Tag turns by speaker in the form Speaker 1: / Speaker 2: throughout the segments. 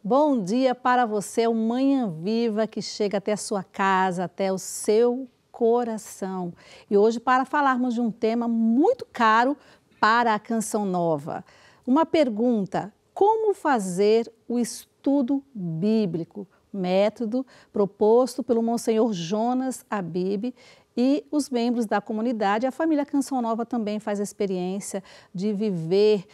Speaker 1: Bom dia para você, uma manhã viva que chega até a sua casa, até o seu coração. E hoje para falarmos de um tema muito caro para a Canção Nova. Uma pergunta: como fazer o estudo bíblico? Método proposto pelo Monsenhor Jonas Abib e os membros da comunidade. A família Canção Nova também faz a experiência de viver,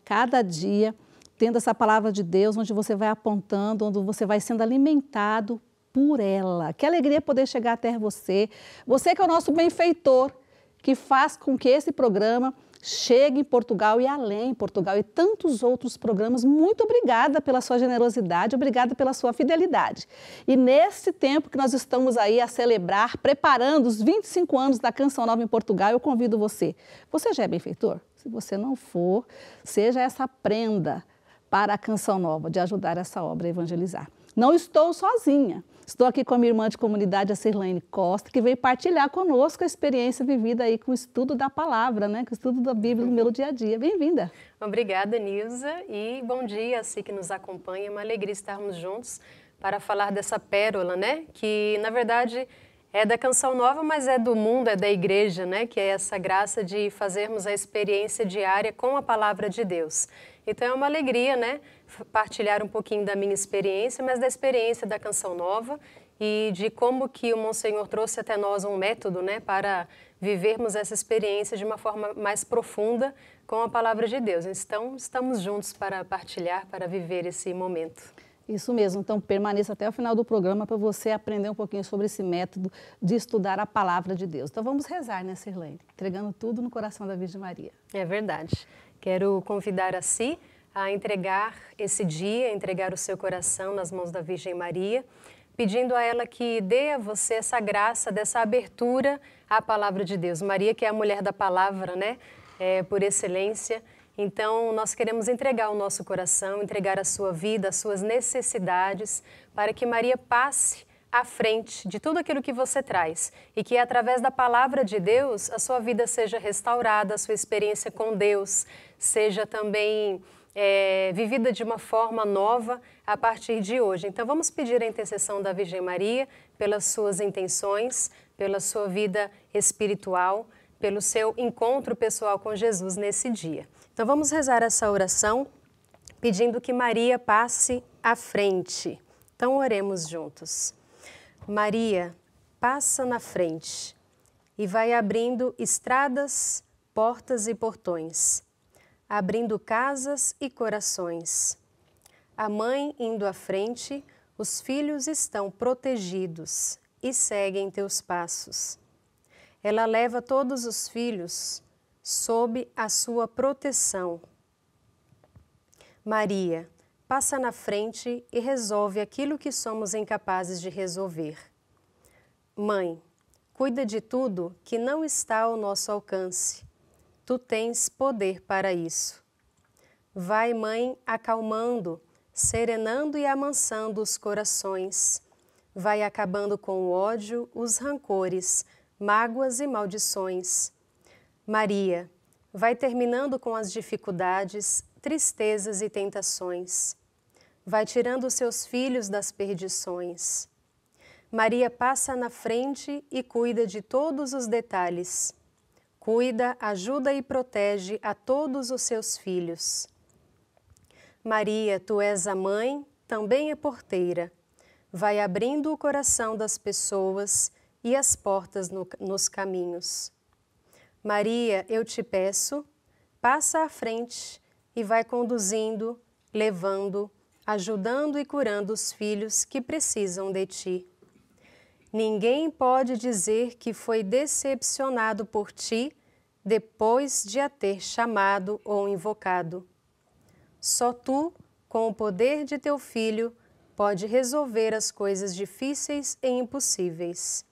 Speaker 1: cada dia tendo essa palavra de Deus, onde você vai apontando, onde você vai sendo alimentado por ela. Que alegria poder chegar até você. Você que é o nosso benfeitor, que faz com que esse programa chegue em Portugal e além em Portugal e tantos outros programas. Muito obrigada pela sua generosidade, obrigada pela sua fidelidade. E nesse tempo que nós estamos aí a celebrar, preparando os 25 anos da Canção Nova em Portugal, eu convido você. Você já é benfeitor? Se você não for, seja essa prenda para a Canção Nova, de ajudar essa obra a evangelizar. Não estou sozinha. Estou aqui com a minha irmã de comunidade, a Sirlene Costa, que veio partilhar conosco a experiência vivida aí com o estudo da palavra, com o estudo da Bíblia no meu dia a dia. Bem-vinda.
Speaker 2: Obrigada, Nilza, e bom dia a si que nos acompanha. É uma alegria estarmos juntos para falar dessa pérola, que na verdade é da Canção Nova, mas é do mundo, é da igreja, que é essa graça de fazermos a experiência diária com a palavra de Deus. Então é uma alegria, partilhar um pouquinho da minha experiência, mas da experiência da Canção Nova e de como que o Monsenhor trouxe até nós um método, para vivermos essa experiência de uma forma mais profunda com a palavra de Deus. Então estamos juntos para partilhar, para viver esse momento.
Speaker 1: Isso mesmo, então permaneça até o final do programa para você aprender um pouquinho sobre esse método de estudar a palavra de Deus. Então vamos rezar, Sirlene? Entregando tudo no coração da Virgem Maria.
Speaker 2: É verdade. Quero convidar a si a entregar esse dia, entregar o seu coração nas mãos da Virgem Maria, pedindo a ela que dê a você essa graça, dessa abertura à palavra de Deus. Maria, que é a mulher da palavra, por excelência. Então, nós queremos entregar o nosso coração, entregar a sua vida, as suas necessidades, para que Maria passe à frente de tudo aquilo que você traz e que, através da palavra de Deus, a sua vida seja restaurada, a sua experiência com Deus seja também vivida de uma forma nova a partir de hoje. Então, vamos pedir a intercessão da Virgem Maria pelas suas intenções, pela sua vida espiritual, pelo seu encontro pessoal com Jesus nesse dia. Então, vamos rezar essa oração pedindo que Maria passe à frente. Então, oremos juntos. Maria, passa na frente e vai abrindo estradas, portas e portões, abrindo casas e corações. A mãe indo à frente, os filhos estão protegidos e seguem teus passos. Ela leva todos os filhos sob a sua proteção. Maria, passa na frente e resolve aquilo que somos incapazes de resolver. Mãe, cuida de tudo que não está ao nosso alcance. Tu tens poder para isso. Vai, Mãe, acalmando, serenando e amansando os corações. Vai acabando com o ódio, os rancores, mágoas e maldições. Maria, vai terminando com as dificuldades, tristezas e tentações. Vai tirando os seus filhos das perdições. Maria passa na frente e cuida de todos os detalhes. Cuida, ajuda e protege a todos os seus filhos. Maria, tu és a mãe, também é porteira. Vai abrindo o coração das pessoas e as portas nos caminhos. Maria, eu te peço, passa à frente e vai conduzindo, levando, ajudando e curando os filhos que precisam de ti. Ninguém pode dizer que foi decepcionado por ti depois de a ter chamado ou invocado. Só tu, com o poder de teu Filho, pode resolver as coisas difíceis e impossíveis.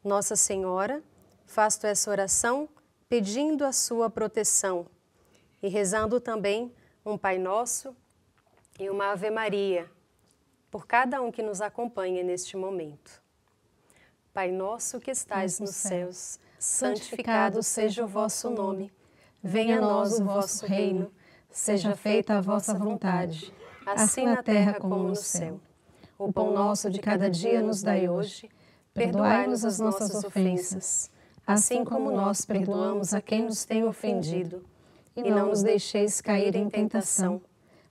Speaker 2: Nossa Senhora, faço essa oração pedindo a sua proteção e rezando também um Pai Nosso e uma Ave Maria por cada um que nos acompanha neste momento. Pai nosso que estais nos céus, santificado seja o vosso nome. Venha a nós o vosso reino, seja feita a vossa vontade, assim na terra como no céu. O pão nosso de cada dia nos dai hoje. Perdoai-nos as nossas ofensas, assim como nós perdoamos a quem nos tem ofendido. E não nos deixeis cair em tentação,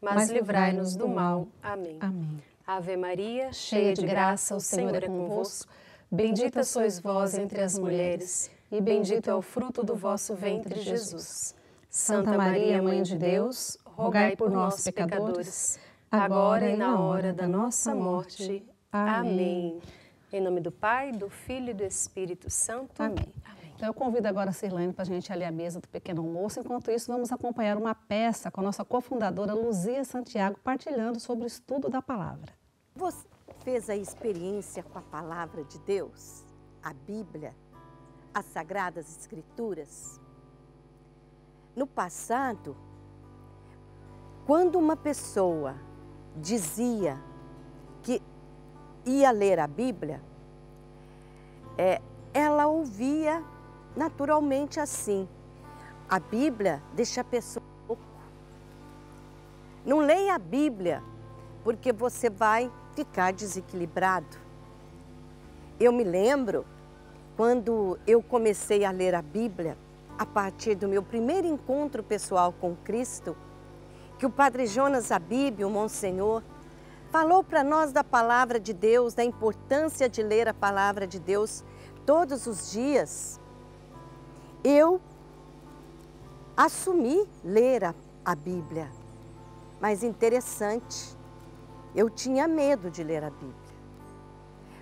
Speaker 2: mas livrai-nos do mal. Amém.
Speaker 1: Amém.
Speaker 2: Ave Maria, cheia de graça, o Senhor é convosco. Bendita sois vós entre as mulheres, e bendito é o fruto do vosso ventre, Jesus. Santa Maria, Mãe de Deus, rogai por nós, pecadores, agora e na hora da nossa morte. Amém. Em nome do Pai, do Filho e do Espírito Santo.
Speaker 1: Amém. Então eu convido agora a Sirlane para a gente ali à mesa do pequeno almoço. Enquanto isso, vamos acompanhar uma peça com a nossa cofundadora Luzia Santiago, partilhando sobre o estudo da palavra.
Speaker 3: Você fez a experiência com a palavra de Deus, a Bíblia, as Sagradas Escrituras? No passado, quando uma pessoa dizia que ia ler a Bíblia, ela ouvia naturalmente assim: a Bíblia deixa a pessoa louca. Não leia a Bíblia, porque você vai ficar desequilibrado. Eu me lembro, quando eu comecei a ler a Bíblia, a partir do meu primeiro encontro pessoal com Cristo, que o Padre Jonas Abíbio, o Monsenhor, falou para nós da palavra de Deus, da importância de ler a palavra de Deus todos os dias. Eu assumi ler a Bíblia, mas interessante, eu tinha medo de ler a Bíblia.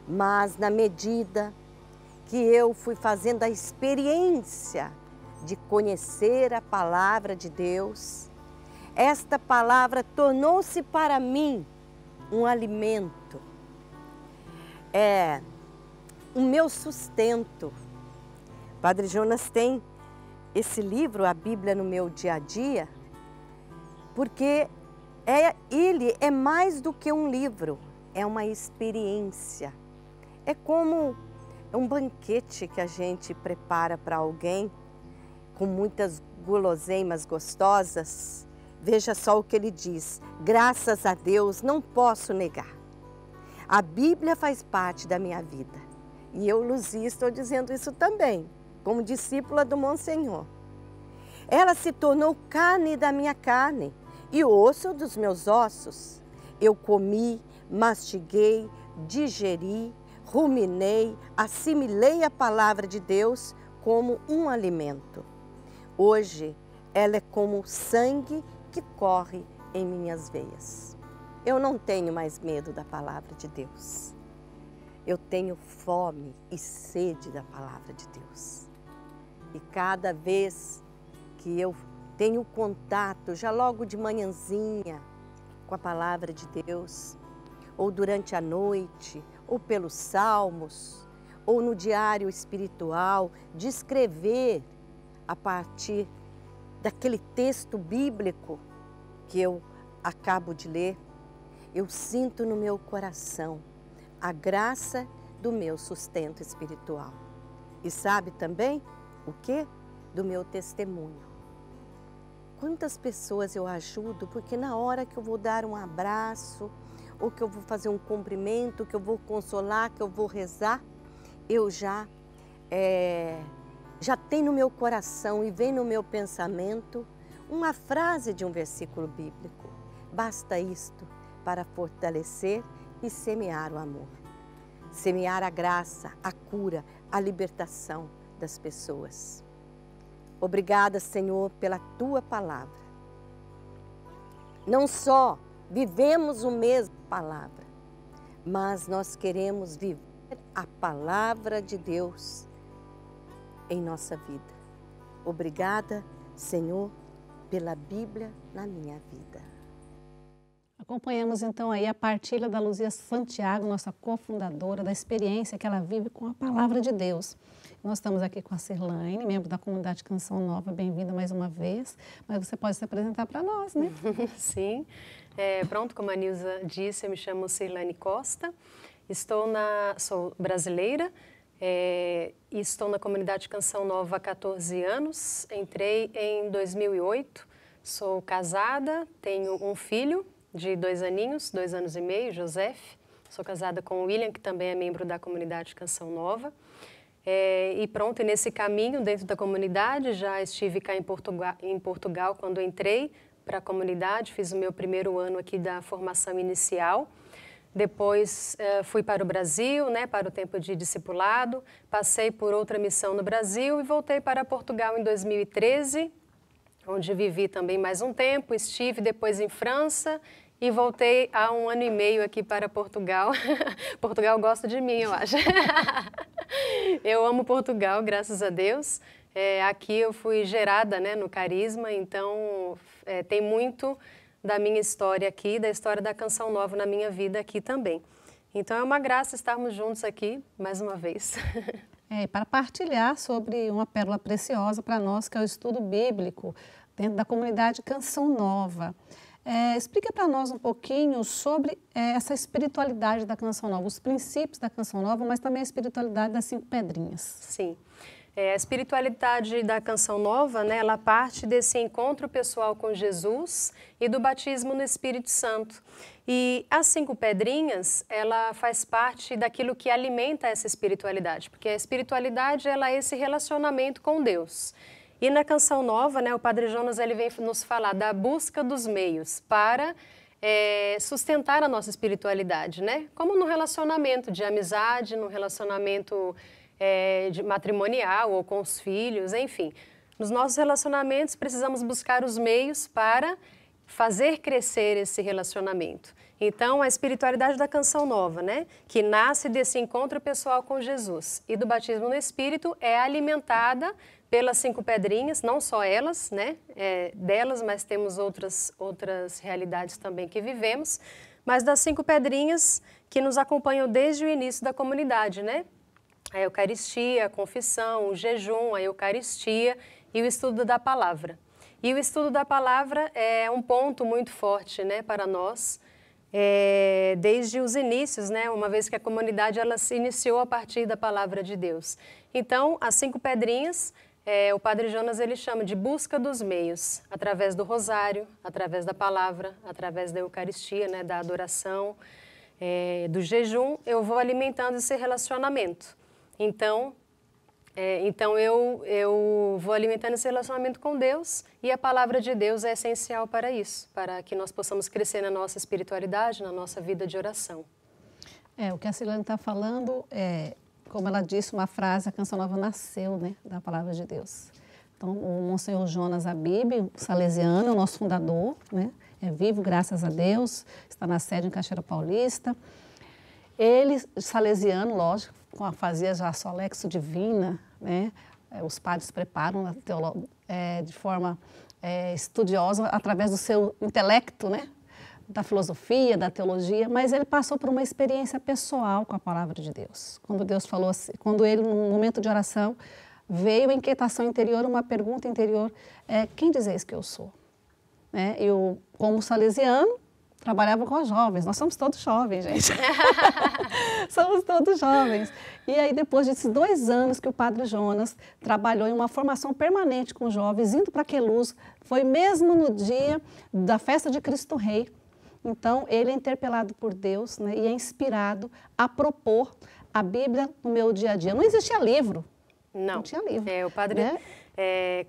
Speaker 3: Mas na medida que eu fui fazendo a experiência de conhecer a palavra de Deus, esta palavra tornou-se para mim um alimento, o meu sustento. Padre Jonas tem esse livro, a Bíblia no meu dia a dia, porque ele é mais do que um livro, é uma experiência. É como um banquete que a gente prepara para alguém, com muitas guloseimas gostosas. Veja só o que ele diz: graças a Deus não posso negar. A Bíblia faz parte da minha vida. E eu, Luzia, estou dizendo isso também, como discípula do Monsenhor. Ela se tornou carne da minha carne e osso dos meus ossos. Eu comi, mastiguei, digeri, ruminei, assimilei a palavra de Deus como um alimento. Hoje, ela é como sangue que corre em minhas veias. Eu não tenho mais medo da palavra de Deus. Eu tenho fome e sede da palavra de Deus. E cada vez que eu tenho contato, já logo de manhãzinha, com a palavra de Deus, ou durante a noite, ou pelos salmos, ou no diário espiritual, de escrever a partir daquele texto bíblico que eu acabo de ler, eu sinto no meu coração a graça do meu sustento espiritual. E sabe também o quê? Do meu testemunho. Quantas pessoas eu ajudo, porque na hora que eu vou dar um abraço, ou que eu vou fazer um cumprimento, que eu vou consolar, que eu vou rezar, eu já tem no meu coração e vem no meu pensamento uma frase de um versículo bíblico. Basta isto para fortalecer e semear o amor. Semear a graça, a cura, a libertação das pessoas. Obrigada, Senhor, pela Tua palavra. Não só vivemos a mesma palavra, mas nós queremos viver a palavra de Deus em nossa vida. Obrigada, Senhor, pela Bíblia na minha vida.
Speaker 1: Acompanhamos então aí a partilha da Luzia Santiago, nossa cofundadora, da experiência que ela vive com a palavra de Deus. Nós estamos aqui com a Sirlane, membro da comunidade Canção Nova, bem-vinda mais uma vez, mas você pode se apresentar para nós, né?
Speaker 2: Sim, pronto, como a Nilza disse, eu me chamo Sirlane Costa, sou brasileira, e estou na comunidade Canção Nova há 14 anos, entrei em 2008, sou casada, tenho um filho, de 2 aninhos, 2 anos e meio, Joseph. Sou casada com o William, que também é membro da comunidade Canção Nova. E pronto, e nesse caminho dentro da comunidade, já estive cá em Portugal quando entrei para a comunidade, fiz o meu primeiro ano aqui da formação inicial. Depois fui para o Brasil, né, para o tempo de discipulado, passei por outra missão no Brasil e voltei para Portugal em 2013, onde vivi também mais um tempo, estive depois em França e voltei há 1 ano e meio aqui para Portugal. Portugal gosta de mim, eu acho. Eu amo Portugal, graças a Deus. Aqui eu fui gerada, né, no Carisma, então tem muito da minha história aqui, da história da Canção Nova na minha vida aqui também. Então é uma graça estarmos juntos aqui mais uma vez.
Speaker 1: Para partilhar sobre uma pérola preciosa para nós, que é o estudo bíblico dentro da comunidade Canção Nova. Explica para nós um pouquinho sobre essa espiritualidade da Canção Nova, os princípios da Canção Nova, mas também a espiritualidade das 5 pedrinhas.
Speaker 2: Sim. A espiritualidade da Canção Nova, né, ela parte desse encontro pessoal com Jesus e do batismo no Espírito Santo. E as 5 pedrinhas, ela faz parte daquilo que alimenta essa espiritualidade, porque a espiritualidade ela é esse relacionamento com Deus. E na Canção Nova, né, o Padre Jonas ele vem nos falar da busca dos meios para sustentar a nossa espiritualidade, né? Como no relacionamento de amizade, no relacionamento de matrimonial ou com os filhos, enfim. Nos nossos relacionamentos precisamos buscar os meios para fazer crescer esse relacionamento. Então, a espiritualidade da Canção Nova, né, que nasce desse encontro pessoal com Jesus e do batismo no Espírito, é alimentada pelas 5 pedrinhas, não só elas, né, delas, mas temos outras realidades também que vivemos, mas das 5 pedrinhas que nos acompanham desde o início da comunidade, né? A Eucaristia, a confissão, o jejum, a Eucaristia e o estudo da palavra. E o estudo da palavra é um ponto muito forte, né, para nós, desde os inícios, né, uma vez que a comunidade ela se iniciou a partir da palavra de Deus. Então, as 5 pedrinhas, o Padre Jonas ele chama de busca dos meios, através do rosário, através da palavra, através da Eucaristia, né, da adoração, do jejum, eu vou alimentando esse relacionamento. Então eu vou alimentando esse relacionamento com Deus e a palavra de Deus é essencial para isso, para que nós possamos crescer na nossa espiritualidade, na nossa vida de oração.
Speaker 1: O que a Silane está falando como ela disse, uma frase, a Canção Nova nasceu, né, da palavra de Deus. Então, o Monsenhor Jonas Abib, salesiano, o nosso fundador, né, é vivo, graças a Deus, está na sede em Cachoeira Paulista. Ele, salesiano, lógico, fazia já a Solexo Divina, né? Os padres preparam de forma estudiosa, através do seu intelecto, né? Da filosofia, da teologia, mas ele passou por uma experiência pessoal com a palavra de Deus. Quando Deus falou assim, quando ele, num momento de oração, veio a inquietação interior, uma pergunta interior, quem dizeis que eu sou? Eu, como salesiano, trabalhava com os jovens. Nós somos todos jovens, gente. Somos todos jovens. E aí, depois desses 2 anos que o Padre Jonas trabalhou em uma formação permanente com jovens, indo para Queluz, foi mesmo no dia da festa de Cristo Rei. Então, ele é interpelado por Deus, né, e é inspirado a propor a Bíblia no meu dia a dia. Não existia livro. Não tinha livro.
Speaker 2: O padre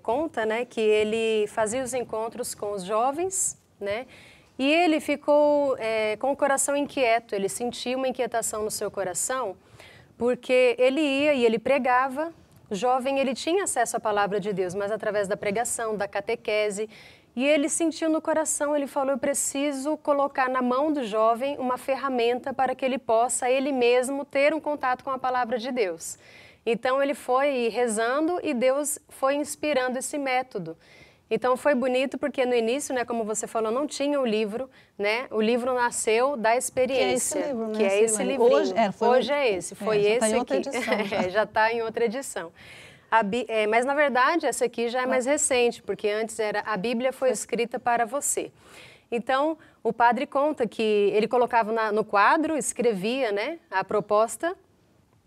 Speaker 2: conta, né, que ele fazia os encontros com os jovens, né, e ele ficou com o coração inquieto, ele sentia uma inquietação no seu coração, porque ele ia e ele pregava, o jovem ele tinha acesso à palavra de Deus, mas através da pregação, da catequese, e ele sentiu no coração, ele falou, eu preciso colocar na mão do jovem uma ferramenta para que ele possa, ele mesmo, ter um contato com a palavra de Deus. Então ele foi rezando e Deus foi inspirando esse método. Então foi bonito porque no início, né, como você falou, não tinha o livro, né? O livro nasceu da experiência.
Speaker 1: Que é esse livro, né?
Speaker 2: Que é esse livrinho.
Speaker 1: Hoje é esse,
Speaker 2: foi esse
Speaker 1: tá
Speaker 2: aqui.
Speaker 1: Em outra edição,
Speaker 2: já está em outra edição. Mas na verdade essa aqui já é mais recente, porque antes era a Bíblia foi escrita para você. Então o padre conta que ele colocava no quadro, escrevia, né, a proposta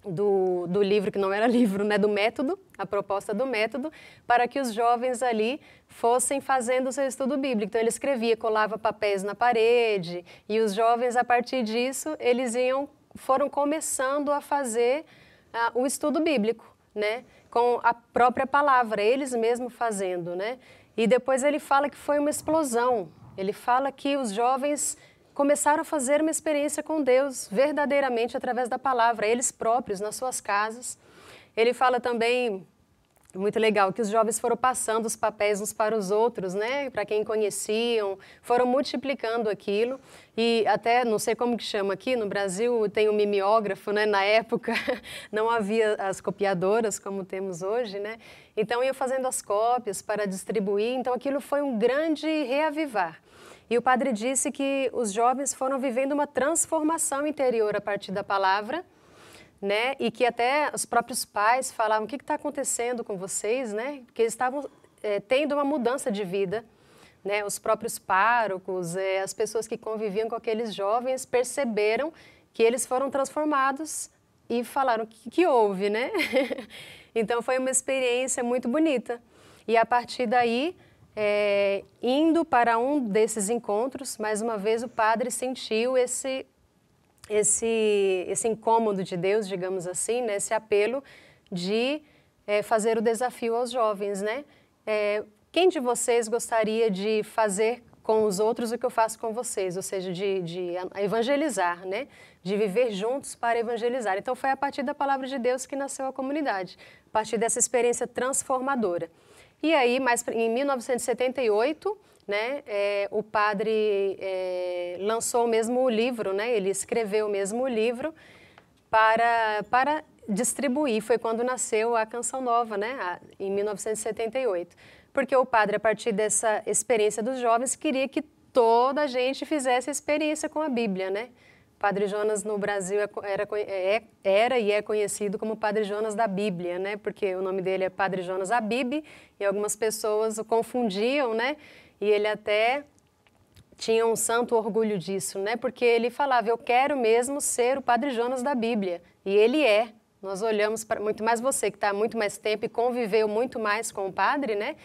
Speaker 2: do livro, que não era livro, né, do método, a proposta do método, para que os jovens ali fossem fazendo o seu estudo bíblico. Então ele escrevia, colava papéis na parede, e os jovens, a partir disso, foram começando a fazer o estudo bíblico, né, com a própria palavra, eles mesmos fazendo, né. E depois ele fala que foi uma explosão, ele fala que os jovens começaram a fazer uma experiência com Deus, verdadeiramente através da palavra, eles próprios, nas suas casas. Ele fala também, muito legal, que os jovens foram passando os papéis uns para os outros, né? Para quem conheciam, foram multiplicando aquilo. E até, não sei como que chama aqui, no Brasil tem o mimeógrafo, né? Na época não havia as copiadoras como temos hoje, né? Então iam fazendo as cópias para distribuir, então aquilo foi um grande reavivar. E o padre disse que os jovens foram vivendo uma transformação interior a partir da palavra, né? E que até os próprios pais falavam, o que está acontecendo com vocês, né? Porque eles estavam tendo uma mudança de vida, né? Os próprios párocos, as pessoas que conviviam com aqueles jovens perceberam que eles foram transformados e falaram, o que houve, né? Então foi uma experiência muito bonita. E a partir daí, indo para um desses encontros, mais uma vez o padre sentiu esse incômodo de Deus, digamos assim, né? Esse apelo de fazer o desafio aos jovens, né? Quem de vocês gostaria de fazer com os outros o que eu faço com vocês? Ou seja, de evangelizar, né? De viver juntos para evangelizar. Então foi a partir da palavra de Deus que nasceu a comunidade, a partir dessa experiência transformadora. E aí, em 1978, né, o padre lançou o mesmo livro, né, ele escreveu o mesmo livro para distribuir. Foi quando nasceu a Canção Nova, né, em 1978. Porque o padre, a partir dessa experiência dos jovens, queria que toda a gente fizesse a experiência com a Bíblia, né? Padre Jonas no Brasil era e é conhecido como Padre Jonas da Bíblia, né? Porque o nome dele é Padre Jonas Abib e algumas pessoas o confundiam, né? E ele até tinha um santo orgulho disso, né? Porque ele falava, eu quero mesmo ser o Padre Jonas da Bíblia. E ele é. Nós olhamos para muito mais você, que está há muito mais tempo e conviveu muito mais com o padre, né?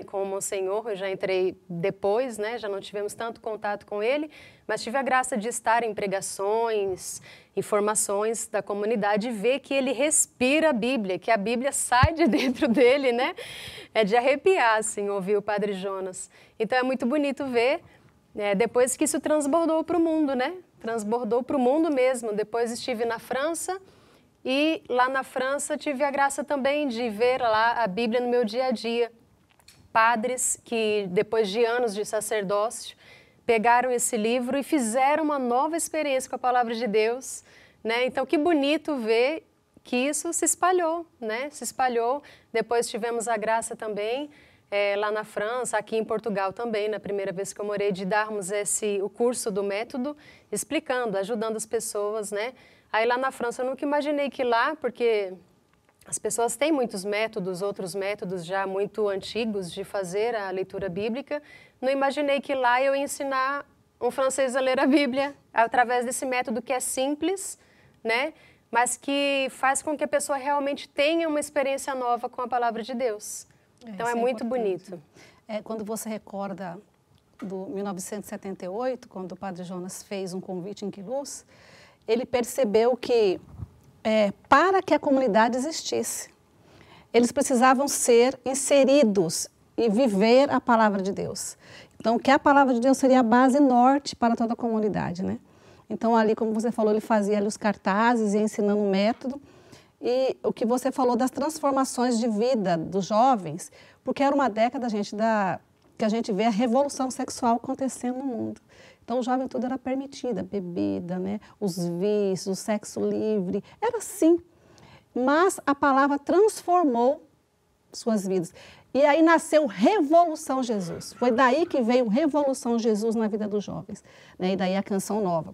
Speaker 2: Com o Monsenhor, eu já entrei depois, né? Já não tivemos tanto contato com ele, mas tive a graça de estar em pregações, informações da comunidade e ver que ele respira a Bíblia, que a Bíblia sai de dentro dele, né? É de arrepiar, assim, ouvir o Padre Jonas. Então é muito bonito ver, depois que isso transbordou para o mundo, né? Transbordou para o mundo mesmo. Depois estive na França e lá na França tive a graça também de ver lá a Bíblia no meu dia a dia. Padres que, depois de anos de sacerdócio, pegaram esse livro e fizeram uma nova experiência com a palavra de Deus, né? Então, que bonito ver que isso se espalhou, né? Se espalhou. Depois tivemos a graça também, lá na França, aqui em Portugal também, na primeira vez que eu morei, de darmos o curso do método, explicando, ajudando as pessoas, né? Aí lá na França eu nunca imaginei que lá, porque as pessoas têm muitos métodos, outros métodos já muito antigos de fazer a leitura bíblica. Não imaginei que lá eu ia ensinar um francês a ler a Bíblia através desse método que é simples, né? Mas que faz com que a pessoa realmente tenha uma experiência nova com a palavra de Deus. Então é muito bonito.
Speaker 1: Quando você recorda do 1978, quando o Padre Jonas fez um convite em Quiluz, ele percebeu que para que a comunidade existisse, eles precisavam ser inseridos e viver a palavra de Deus. Então, que a palavra de Deus seria a base norte para toda a comunidade, né? Então, ali, como você falou, ele fazia ali os cartazes e ensinando o método. E o que você falou das transformações de vida dos jovens, porque era uma década, gente, que a gente vê a revolução sexual acontecendo no mundo. Então, o jovem tudo era permitido, a bebida, né? Os vícios, o sexo livre, era assim. Mas a palavra transformou suas vidas. E aí nasceu Revolução Jesus. Foi daí que veio Revolução Jesus na vida dos jovens, né? E daí a Canção Nova.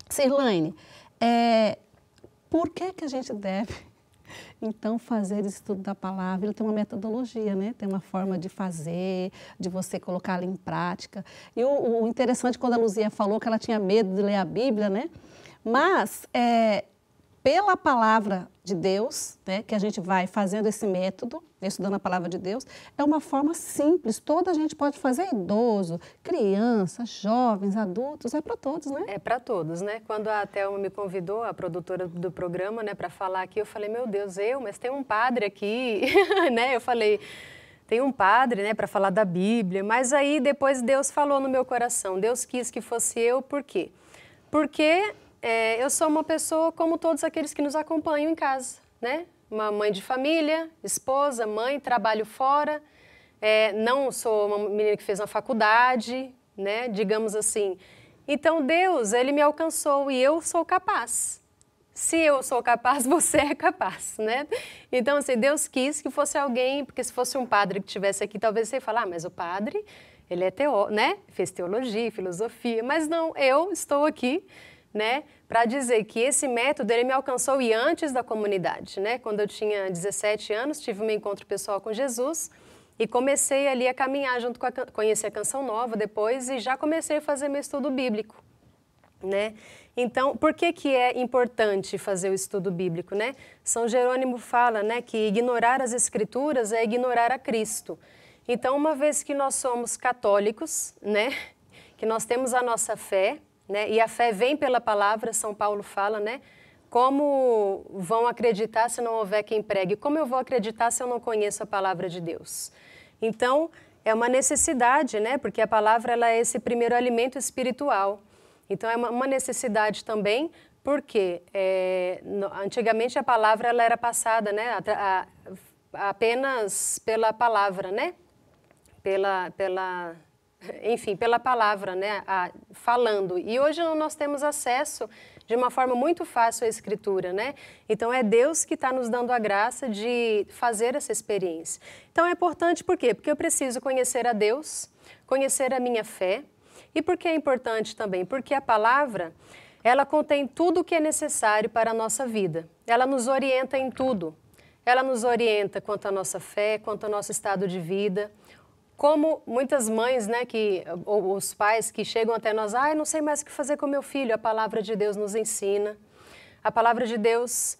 Speaker 1: Sirlane, por que a gente deve, então, fazer esse estudo da palavra? Ele tem uma metodologia, né? Tem uma forma de fazer, de você colocá-la em prática. E o interessante, quando a Luzia falou que ela tinha medo de ler a Bíblia, né? Mas, pela palavra de Deus, né, que a gente vai fazendo esse método, estudando a palavra de Deus, é uma forma simples, toda a gente pode fazer, idoso, criança, jovens, adultos, é para todos, né?
Speaker 2: É para todos, né? Quando a Thelma me convidou, a produtora do programa, né, para falar aqui, eu falei, meu Deus, mas tem um padre aqui, né? Eu falei, tem um padre, né, para falar da Bíblia, mas aí depois Deus falou no meu coração, Deus quis que fosse eu, por quê? Porque eu sou uma pessoa como todos aqueles que nos acompanham em casa, né? Uma mãe de família, esposa, mãe, trabalho fora, não sou uma menina que fez uma faculdade, né? Digamos assim. Então Deus, Ele me alcançou e eu sou capaz. Se eu sou capaz, você é capaz, né? Então, assim, Deus quis que fosse alguém, porque se fosse um padre que estivesse aqui, talvez você ia falar, mas o padre, ele é né? Fez teologia, filosofia, mas não, eu estou aqui, né, para dizer que esse método ele me alcançou e antes da comunidade, né? Quando eu tinha 17 anos, tive um encontro pessoal com Jesus e comecei ali a caminhar junto com conhecer a Canção Nova depois e já comecei a fazer meu estudo bíblico, né? Então, por que é importante fazer o estudo bíblico, né? São Jerônimo fala, né, que ignorar as Escrituras é ignorar a Cristo. Então, uma vez que nós somos católicos, né, que nós temos a nossa fé, né? E a fé vem pela palavra, São Paulo fala, né? Como vão acreditar se não houver quem pregue? Como eu vou acreditar se eu não conheço a palavra de Deus? Então, é uma necessidade, né? Porque a palavra ela é esse primeiro alimento espiritual. Então, é uma necessidade também, porque antigamente a palavra ela era passada, né? Apenas pela palavra, né? Enfim, pela palavra, né, falando. E hoje nós temos acesso de uma forma muito fácil à Escritura, né? Então é Deus que está nos dando a graça de fazer essa experiência. Então é importante por quê? Porque eu preciso conhecer a Deus, conhecer a minha fé. E por que é importante também? Porque a palavra, ela contém tudo o que é necessário para a nossa vida. Ela nos orienta em tudo. Ela nos orienta quanto à nossa fé, quanto ao nosso estado de vida. Como muitas mães, né, ou os pais que chegam até nós, não sei mais o que fazer com meu filho, a palavra de Deus nos ensina. A palavra de Deus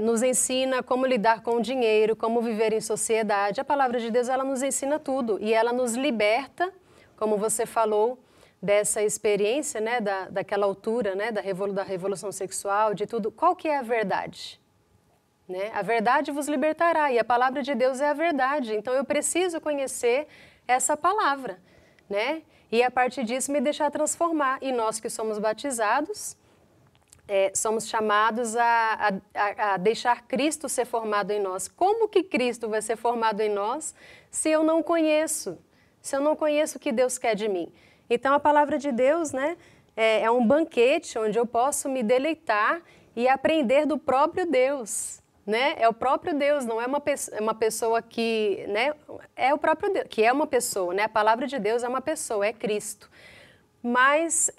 Speaker 2: nos ensina como lidar com o dinheiro, como viver em sociedade. A palavra de Deus, ela nos ensina tudo e ela nos liberta, como você falou, dessa experiência, né, daquela altura, né, da revolução sexual, de tudo. Qual que é a verdade? Né? A verdade vos libertará e a palavra de Deus é a verdade. Então eu preciso conhecer essa palavra, né? E a partir disso me deixar transformar. E nós que somos batizados, somos chamados a deixar Cristo ser formado em nós. Como que Cristo vai ser formado em nós se eu não conheço? Se eu não conheço o que Deus quer de mim? Então a palavra de Deus, né, é um banquete onde eu posso me deleitar e aprender do próprio Deus. Né? É o próprio Deus, não é uma pessoa que, né? É o próprio Deus, que é uma pessoa, né? A palavra de Deus é uma pessoa, é Cristo. Mas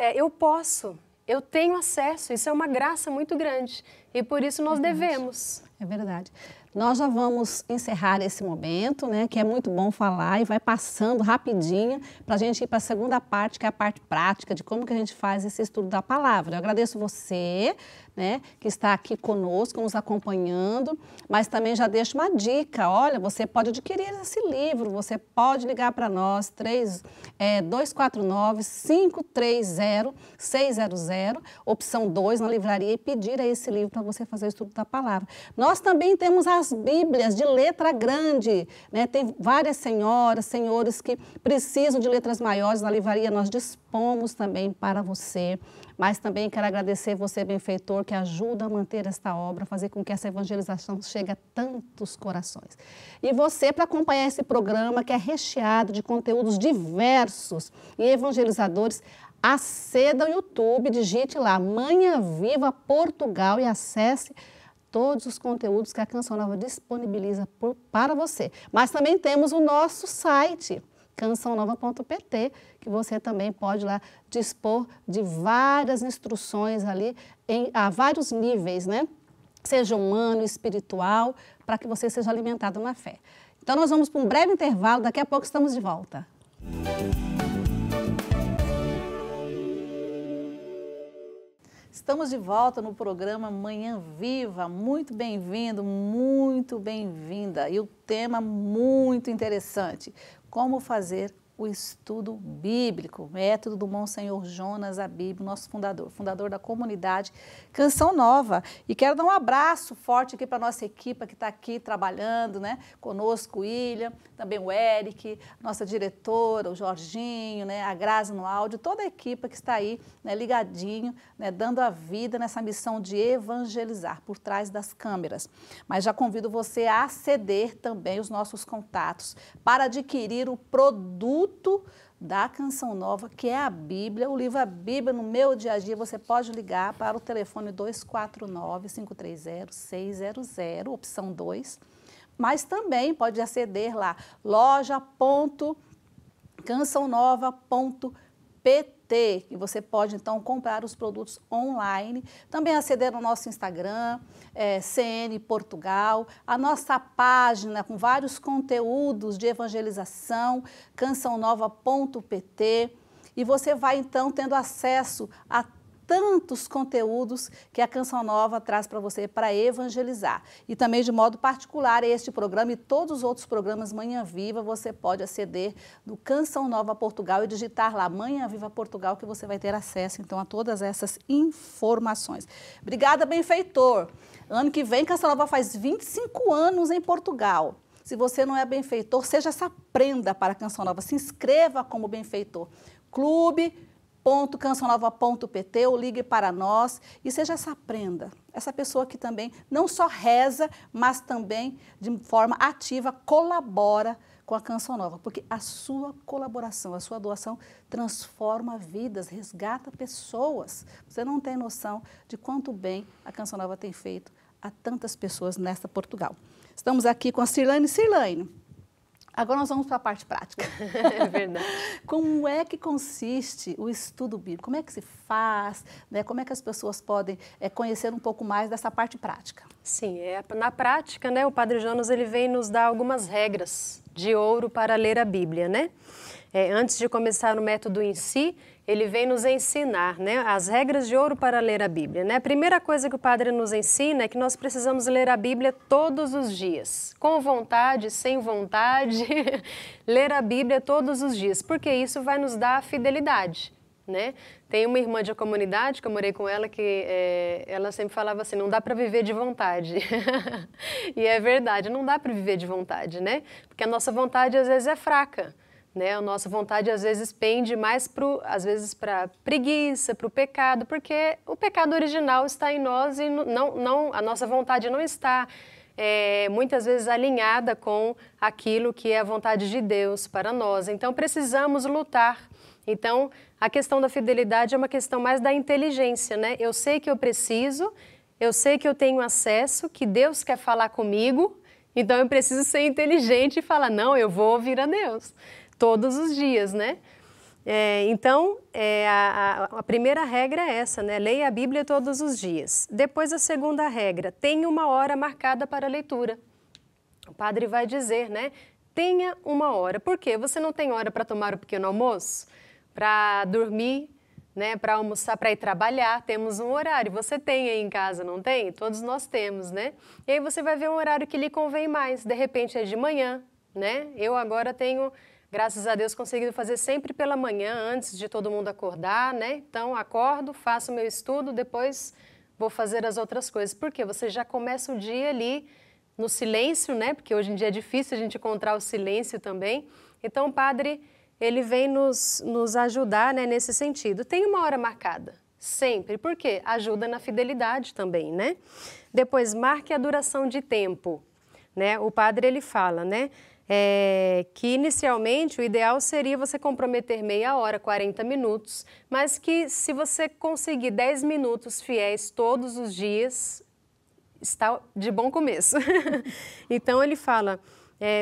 Speaker 2: eu tenho acesso, isso é uma graça muito grande e por isso nós devemos.
Speaker 1: É verdade. Nós já vamos encerrar esse momento, né, que é muito bom falar e vai passando rapidinho para a gente ir para a segunda parte, que é a parte prática de como que a gente faz esse estudo da palavra. Eu agradeço você, né, que está aqui conosco, nos acompanhando, mas também já deixo uma dica, olha, você pode adquirir esse livro, você pode ligar para nós, 249-530-600, opção 2 na livraria e pedir esse livro para você fazer o estudo da palavra. Nós também temos as Bíblias de letra grande, né? Tem várias senhoras, senhores que precisam de letras maiores na livraria, nós dispomos também para você. Mas também quero agradecer você, benfeitor, que ajuda a manter esta obra, fazer com que essa evangelização chegue a tantos corações. E você, para acompanhar esse programa que é recheado de conteúdos diversos e evangelizadores, aceda ao YouTube, digite lá, Manhã Viva Portugal e acesse todos os conteúdos que a Canção Nova disponibiliza para você. Mas também temos o nosso site, cançãonova.pt, que você também pode lá dispor de várias instruções ali, a vários níveis, né? Seja humano, espiritual, para que você seja alimentado na fé. Então nós vamos para um breve intervalo, daqui a pouco estamos de volta. Estamos de volta no programa Manhã Viva. Muito bem-vindo, muito bem-vinda. E o tema muito interessante, como fazer o estudo bíblico, método do Monsenhor Jonas Abib, nosso fundador da comunidade Canção Nova. E quero dar um abraço forte aqui para a nossa equipe que está aqui trabalhando, né? Conosco o William, também o Eric, nossa diretora, o Jorginho, né? A Grazi no áudio, toda a equipe que está aí, né? Ligadinho, né? Dando a vida nessa missão de evangelizar por trás das câmeras. Mas já convido você a aceder também os nossos contatos para adquirir o produto da Canção Nova, que é a Bíblia, o livro A Bíblia no Meu Dia a Dia. Você pode ligar para o telefone 249-530-600, opção 2, mas também pode aceder lá, loja.cançãonova.pt, e você pode então comprar os produtos online, também aceder ao nosso Instagram, CN Portugal, a nossa página com vários conteúdos de evangelização, cançãonova.pt, e você vai então tendo acesso a tantos conteúdos que a Canção Nova traz para você para evangelizar. E também de modo particular este programa e todos os outros programas Manhã Viva, você pode aceder no Canção Nova Portugal e digitar lá Manhã Viva Portugal, que você vai ter acesso então a todas essas informações. Obrigada, benfeitor. Ano que vem, Canção Nova faz 25 anos em Portugal. Se você não é benfeitor, seja essa prenda para a Canção Nova. Se inscreva como benfeitor. Clube.cançãonova.pt ou ligue para nós e seja essa prenda, essa pessoa que também não só reza, mas também de forma ativa colabora com a Canção Nova, porque a sua colaboração, a sua doação transforma vidas, resgata pessoas. Você não tem noção de quanto bem a Canção Nova tem feito a tantas pessoas nesta Portugal. Estamos aqui com a Cirlane. Cirlane, agora nós vamos para a parte prática.
Speaker 2: É verdade.
Speaker 1: Como é que consiste o estudo bíblico? Como é que se faz? Né? Como é que as pessoas podem conhecer um pouco mais dessa parte prática?
Speaker 2: Sim, na prática, né, o Padre Jonas ele vem nos dar algumas regras de ouro para ler a Bíblia, né? Antes de começar o método em si, ele vem nos ensinar, né, as regras de ouro para ler a Bíblia, né? A primeira coisa que o Padre nos ensina é que nós precisamos ler a Bíblia todos os dias, com vontade, sem vontade, ler a Bíblia todos os dias, porque isso vai nos dar a fidelidade, né? Tem uma irmã de comunidade, que eu morei com ela, que ela sempre falava assim, não dá para viver de vontade. E é verdade, não dá para viver de vontade, né? Porque a nossa vontade às vezes é fraca. Né? A nossa vontade às vezes pende mais para preguiça, para o pecado, porque o pecado original está em nós e a nossa vontade não está muitas vezes alinhada com aquilo que é a vontade de Deus para nós. Então precisamos lutar. Então a questão da fidelidade é uma questão mais da inteligência, né? Eu sei que eu preciso, eu sei que eu tenho acesso, que Deus quer falar comigo, então eu preciso ser inteligente e falar, não, eu vou ouvir a Deus. Todos os dias, né? A primeira regra é essa, né? Leia a Bíblia todos os dias. Depois, a segunda regra, tenha uma hora marcada para a leitura. O padre vai dizer, né? Tenha uma hora. Por quê? Você não tem hora para tomar o pequeno almoço? Para dormir, né? Para almoçar, para ir trabalhar, temos um horário. Você tem aí em casa, não tem? Todos nós temos, né? E aí você vai ver um horário que lhe convém mais. De repente é de manhã, né? Eu agora tenho... Graças a Deus, conseguido fazer sempre pela manhã, antes de todo mundo acordar, né? Então, acordo, faço o meu estudo, depois vou fazer as outras coisas. Por quê? Você já começa o dia ali no silêncio, né? Porque hoje em dia é difícil a gente encontrar o silêncio também. Então, o padre, ele vem nos ajudar, né, nesse sentido. Tem uma hora marcada, sempre. Por quê? Ajuda na fidelidade também, né? Depois, marque a duração de tempo, né? O padre, ele fala, né? Que inicialmente o ideal seria você comprometer meia hora, 40 minutos, mas que se você conseguir 10 minutos fiéis todos os dias, está de bom começo. Então ele fala,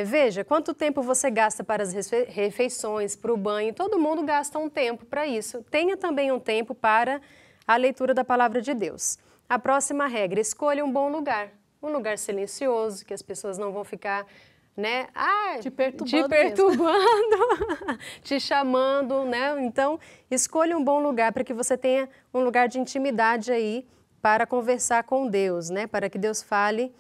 Speaker 2: veja, quanto tempo você gasta para as refeições, para o banho, todo mundo gasta um tempo para isso. Tenha também um tempo para a leitura da Palavra de Deus. A próxima regra, escolha um bom lugar, um lugar silencioso, que as pessoas não vão ficar né?
Speaker 1: Te perturbando,
Speaker 2: te chamando, né? Então, escolha um bom lugar para que você tenha um lugar de intimidade aí para conversar com Deus, né? Para que Deus fale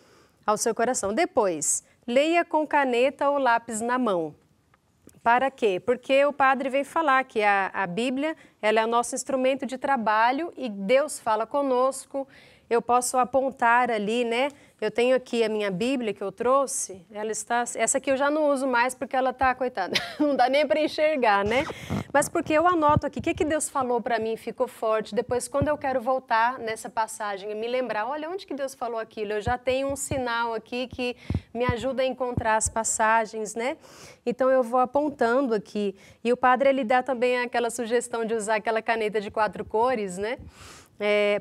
Speaker 2: ao seu coração. Depois, leia com caneta ou lápis na mão. Para quê? Porque o padre vem falar que a Bíblia, ela é o nosso instrumento de trabalho e Deus fala conosco. Eu posso apontar ali, né? Eu tenho aqui a minha Bíblia que eu trouxe, ela está, essa aqui eu já não uso mais porque ela está, coitada, não dá nem para enxergar, né? Mas porque eu anoto aqui, o que Deus falou para mim ficou forte. Depois, quando eu quero voltar nessa passagem e me lembrar, olha, onde que Deus falou aquilo? Eu já tenho um sinal aqui que me ajuda a encontrar as passagens, né? Então, eu vou apontando aqui. E o padre, ele dá também aquela sugestão de usar aquela caneta de 4 cores, né?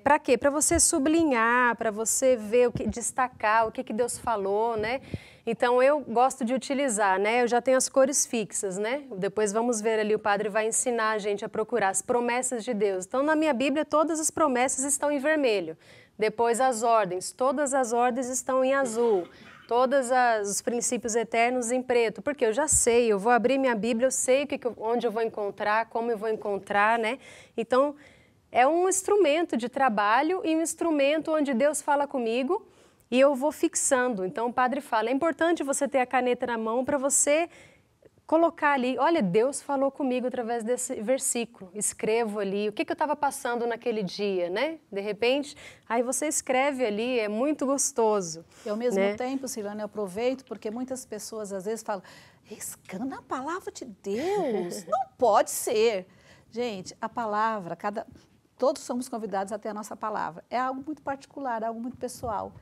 Speaker 2: Para quê? Para você sublinhar, para você ver, destacar o que Deus falou, né? Então, eu gosto de utilizar, né? Eu já tenho as cores fixas, né? Depois vamos ver ali, o padre vai ensinar a gente a procurar as promessas de Deus. Então, na minha Bíblia, todas as promessas estão em vermelho. Depois, as ordens, todas as ordens estão em azul. Todos os princípios eternos em preto, porque eu já sei, eu vou abrir minha Bíblia, eu sei onde eu vou encontrar, como eu vou encontrar, né? Então, é um instrumento de trabalho e um instrumento onde Deus fala comigo e eu vou fixando. Então, o padre fala, é importante você ter a caneta na mão para você colocar ali, olha, Deus falou comigo através desse versículo, escrevo ali, o que eu estava passando naquele dia, né? De repente, aí você escreve ali, é muito gostoso.
Speaker 1: E ao mesmo tempo, Silane, eu aproveito, porque muitas pessoas às vezes falam, riscando a palavra de Deus, não pode ser. Gente, a palavra, todos somos convidados a ter a nossa palavra. É algo muito particular, é algo muito pessoal.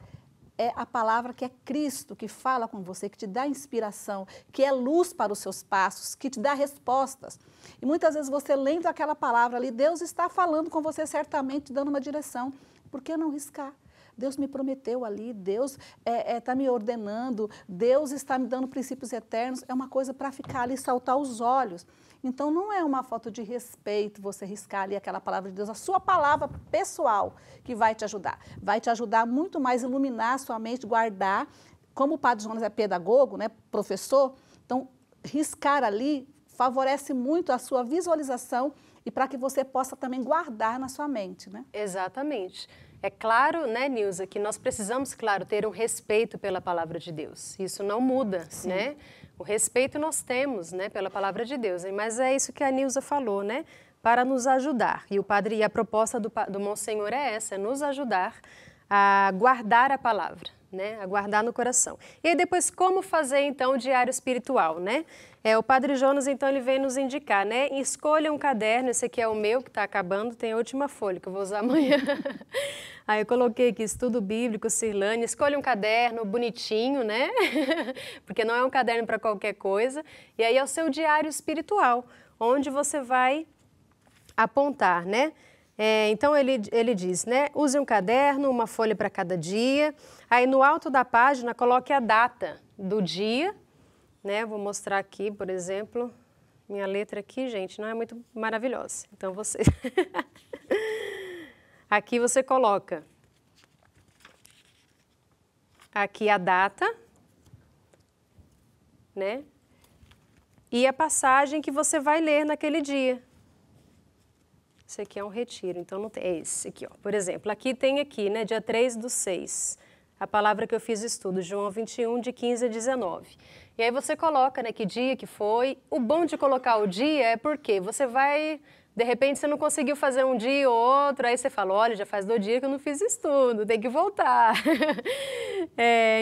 Speaker 1: É a palavra que é Cristo, que fala com você, que te dá inspiração, que é luz para os seus passos, que te dá respostas. E muitas vezes você lendo aquela palavra ali, Deus está falando com você certamente, dando uma direção. Por que não riscar? Deus me prometeu ali, Deus está me ordenando, Deus está me dando princípios eternos. É uma coisa para ficar ali, saltar os olhos. Então, não é uma falta de respeito você riscar ali aquela palavra de Deus, a sua palavra pessoal que vai te ajudar. Vai te ajudar muito mais, iluminar a sua mente, guardar. Como o padre Jonas é pedagogo, né, professor, então, riscar ali favorece muito a sua visualização e para que você possa também guardar na sua mente, né?
Speaker 2: Exatamente. É claro, né, Nilza, que nós precisamos, claro, ter um respeito pela palavra de Deus. Isso não muda,
Speaker 1: Sim.
Speaker 2: né? O respeito nós temos, né, pela palavra de Deus. Mas é isso que a Nilza falou, né? Para nos ajudar. E a proposta do Monsenhor é essa, é nos ajudar a guardar a palavra, né? A guardar no coração. E aí depois, como fazer, então, o diário espiritual, né? O Padre Jonas, então, ele vem nos indicar, né? Escolha um caderno, esse aqui é o meu, que está acabando, tem a última folha, que eu vou usar amanhã. Aí eu coloquei aqui, estudo bíblico, Cirlane, escolha um caderno bonitinho, né? Porque não é um caderno para qualquer coisa. E aí é o seu diário espiritual, onde você vai apontar, né? Então ele diz, né? Use um caderno, uma folha para cada dia. Aí no alto da página coloque a data do dia, né? Vou mostrar aqui, por exemplo, minha letra aqui, gente, não é muito maravilhosa. Então você aqui você coloca aqui a data, né? E a passagem que você vai ler naquele dia. Esse aqui é um retiro, então não tem. É esse aqui, ó. Por exemplo, aqui tem aqui, né, dia 3/6, a palavra que eu fiz estudo, João 21, de 15 a 19. E aí você coloca, né, que dia que foi. O bom de colocar o dia é porque você vai, de repente você não conseguiu fazer um dia ou outro, aí você fala, olha, já faz 2 dias que eu não fiz estudo, tem que voltar.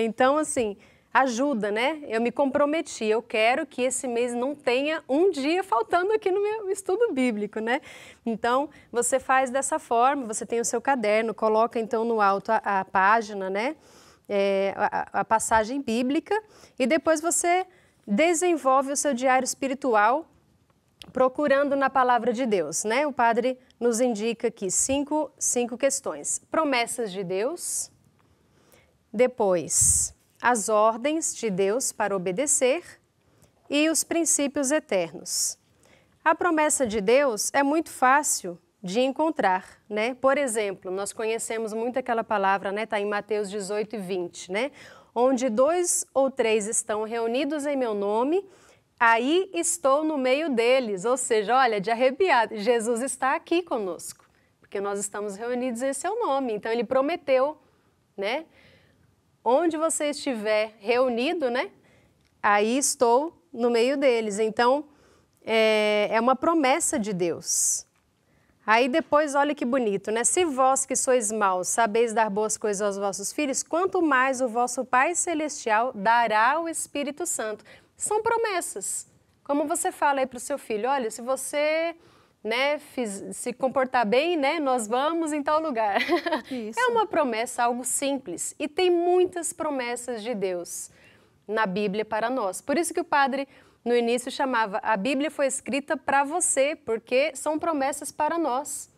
Speaker 2: Então, assim, ajuda, né? Eu me comprometi, eu quero que esse mês não tenha um dia faltando aqui no meu estudo bíblico, né? Então, você faz dessa forma, você tem o seu caderno, coloca então no alto a página, né? A passagem bíblica e depois você desenvolve o seu diário espiritual procurando na palavra de Deus, né? O padre nos indica aqui 5 questões. Promessas de Deus, depois as ordens de Deus para obedecer e os princípios eternos. A promessa de Deus é muito fácil de encontrar, né? Por exemplo, nós conhecemos muito aquela palavra, né? Está em Mateus 18 e 20, né? onde 2 ou 3 estão reunidos em meu nome, aí estou no meio deles. Ou seja, olha, de arrepiar, Jesus está aqui conosco, porque nós estamos reunidos em seu nome. Então ele prometeu, né? Onde você estiver reunido, né? Aí estou no meio deles. Então, é uma promessa de Deus. Aí depois, olha que bonito, né? Se vós que sois maus sabeis dar boas coisas aos vossos filhos, quanto mais o vosso Pai Celestial dará o Espírito Santo. São promessas. Como você fala aí para o seu filho, olha, se você, né, se comportar bem, né, nós vamos em tal lugar. Isso. É uma promessa, algo simples. E tem muitas promessas de Deus na Bíblia para nós. Por isso que o padre, no início, chamava a Bíblia foi escrita para você, porque são promessas para nós,